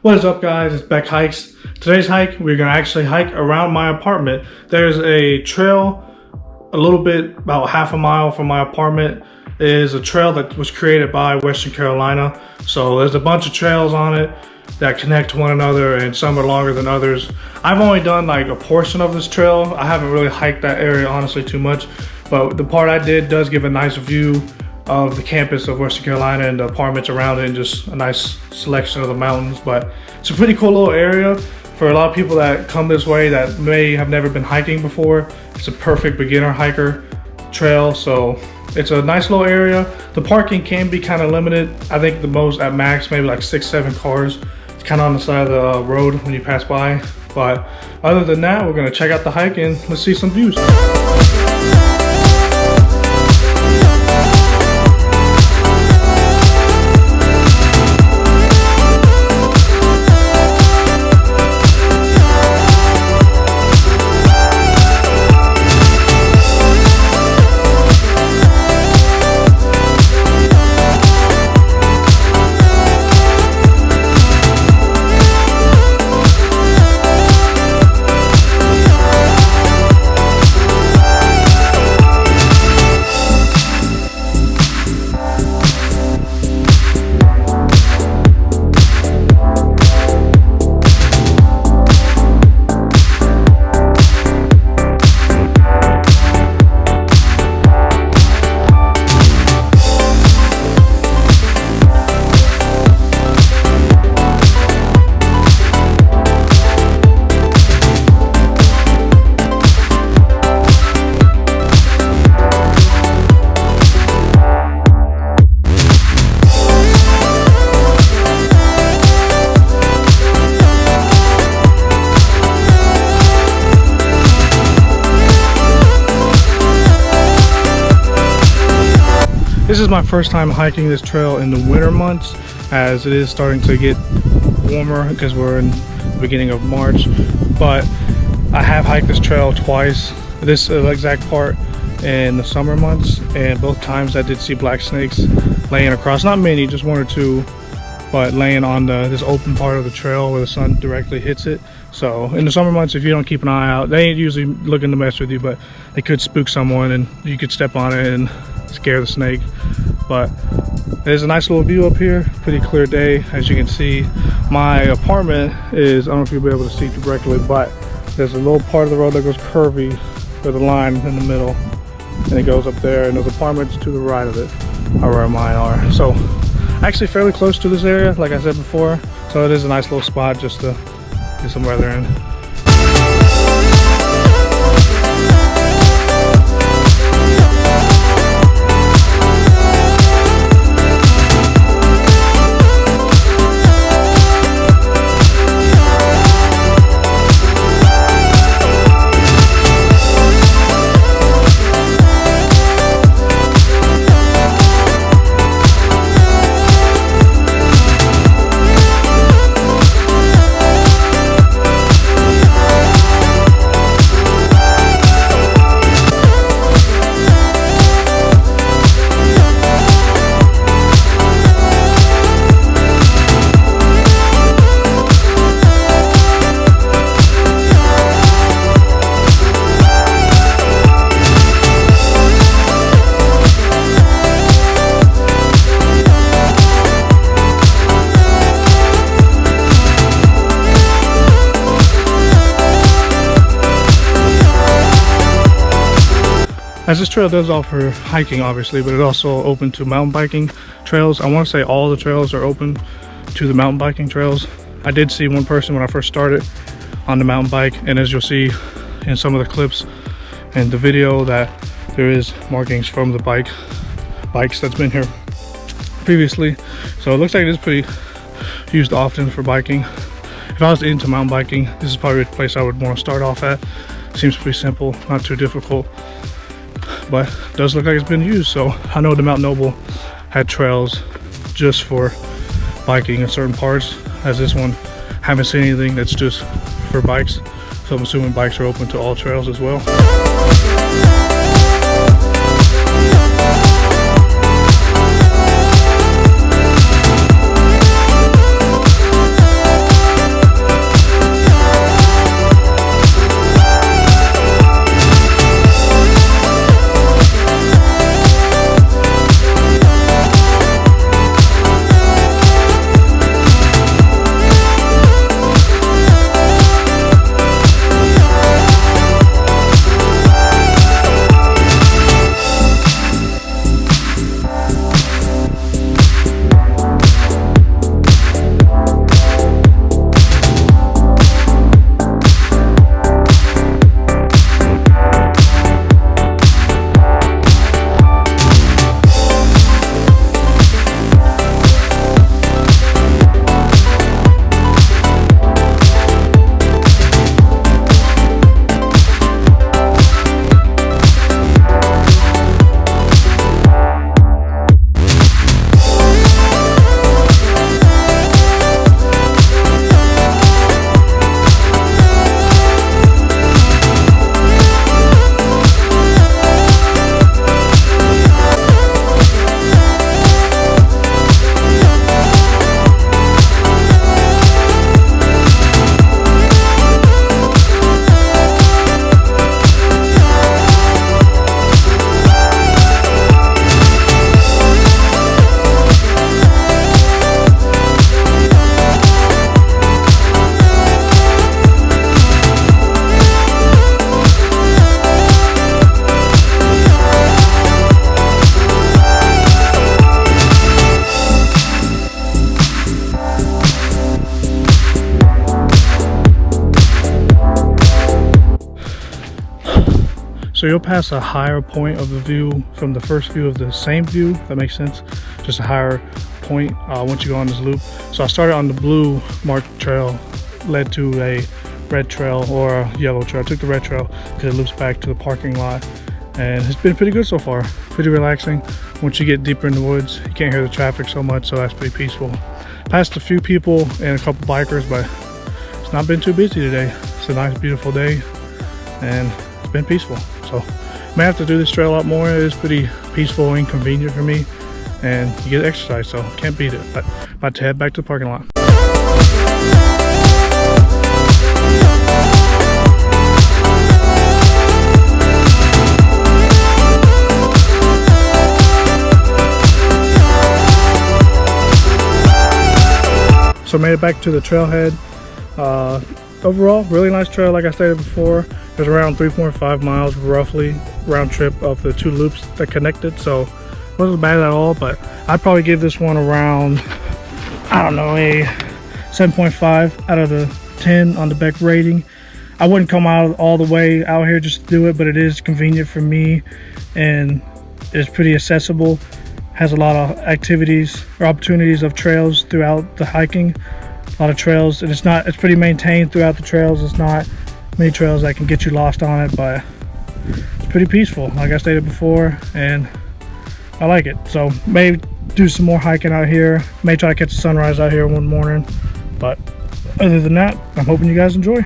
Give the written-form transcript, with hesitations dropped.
What is up, guys? It's Beck Hikes. Today's hike, we're gonna actually hike around my apartment. There's a trail a little bit, about half a mile from my apartment. It is a trail that was created by Western Carolina. So there's a bunch of trails on it that connect to one another, and some are longer than others. I've only done like a portion of this trail. I haven't really hiked that area honestly too much, but the part I did does give a nice view of the campus of Western Carolina and the apartments around it, and just a nice selection of the mountains. But it's a pretty cool little area for a lot of people that come this way that may have never been hiking before. It's a perfect beginner hiker trail, so it's a nice little area. The parking can be kind of limited. I think the most at max maybe like 6-7 cars. It's kind of on the side of the road when you pass by, but other than that, we're gonna check out the hike and let's see some views. This is my first time hiking this trail in the winter months, as it is starting to get warmer because we're in the beginning of March. But I have hiked this trail twice, this exact part in the summer months, and both times I did see black snakes laying across, not many, just one or two, but laying on this open part of the trail where the sun directly hits it. So in the summer months, if you don't keep an eye out, they ain't usually looking to mess with you, but they could spook someone and you could step on it and scare the snake. But there's a nice little view up here, pretty clear day. As you can see, my apartment is, I don't know if you'll be able to see directly, but there's a little part of the road that goes curvy with a line in the middle, and it goes up there, and those apartments to the right of it are where mine are. So actually fairly close to this area, like I said before, so it is a nice little spot just to get some weather in. As this trail does offer hiking, obviously, but it's also open to mountain biking trails. I want to say all the trails are open to the mountain biking trails. I did see one person when I first started on the mountain bike, and as you'll see in some of the clips and the video, that there is markings from the bikes that's been here previously. So it looks like it is pretty used often for biking. If I was into mountain biking, this is probably the place I would want to start off at. Seems pretty simple, not too difficult, but it does look like it's been used. So I know the Mount Noble had trails just for biking in certain parts, as this one haven't seen anything that's just for bikes, so I'm assuming bikes are open to all trails as well. So you'll pass a higher point of the view from the first view of the same view, if that makes sense. Just a higher point once you go on this loop. So I started on the blue marked trail, led to a red trail or a yellow trail. I took the red trail because it loops back to the parking lot, and it's been pretty good so far. Pretty relaxing. Once you get deeper in the woods, you can't hear the traffic so much, so that's pretty peaceful. Passed a few people and a couple bikers, but it's not been too busy today. It's a nice, beautiful day, and it's been peaceful. So may have to do this trail a lot more. It is pretty peaceful and convenient for me, and you get exercise, so can't beat it. But about to head back to the parking lot. So made it back to the trailhead. Overall, really nice trail. Like I stated before, it was around 3.5 miles roughly round trip of the two loops that connected, so it wasn't bad at all. But I'd probably give this one around, I don't know, a 7.5 out of the 10 on the Beck rating. I wouldn't come out all the way out here just to do it, but it is convenient for me and it's pretty accessible. Has a lot of activities or opportunities of trails throughout the hiking. A lot of trails, and it's pretty maintained throughout the trails. It's not many trails that can get you lost on it, but it's pretty peaceful, like I stated before, and I like it. So may do some more hiking out here. May try to catch the sunrise out here one morning, but other than that, I'm hoping you guys enjoy.